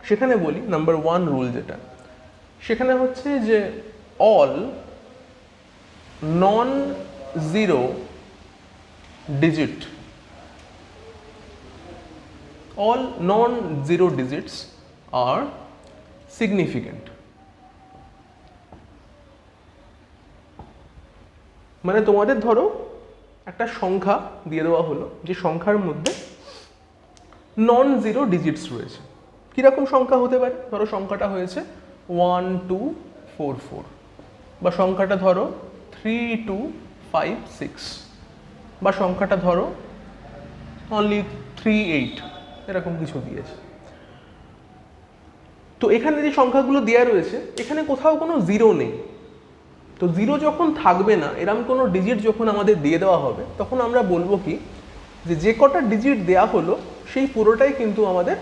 সেখানে বলি number 1 rule যেটা, সেখানে হচ্ছে যে all non zero digit, all non-zero digits are significant। মানে তোমাদের ধরো একটা সংখ্যা দিয়ে দেওয়া হলো, যে সংখ্যার মধ্যে নন জিরো ডিজিটস রয়েছে। কীরকম সংখ্যা হতে পারে? ধরো সংখ্যাটা হয়েছে 1 2 4 4, বা সংখ্যাটা ধরো 3 2 5 6, বা সংখ্যাটা ধরো অনলি 3 8, এরকম কিছু দিয়েছে। তো এখানে যে সংখ্যাগুলো দেওয়া রয়েছে এখানে কোথাও কোনো জিরো নেই। তো জিরো যখন থাকবে না, এরকম কোনো ডিজিট যখন আমাদের দিয়ে দেওয়া হবে, তখন আমরা বলবো কি যে যে কটা ডিজিট দেওয়া হলো সেই পুরোটাই কিন্তু আমাদের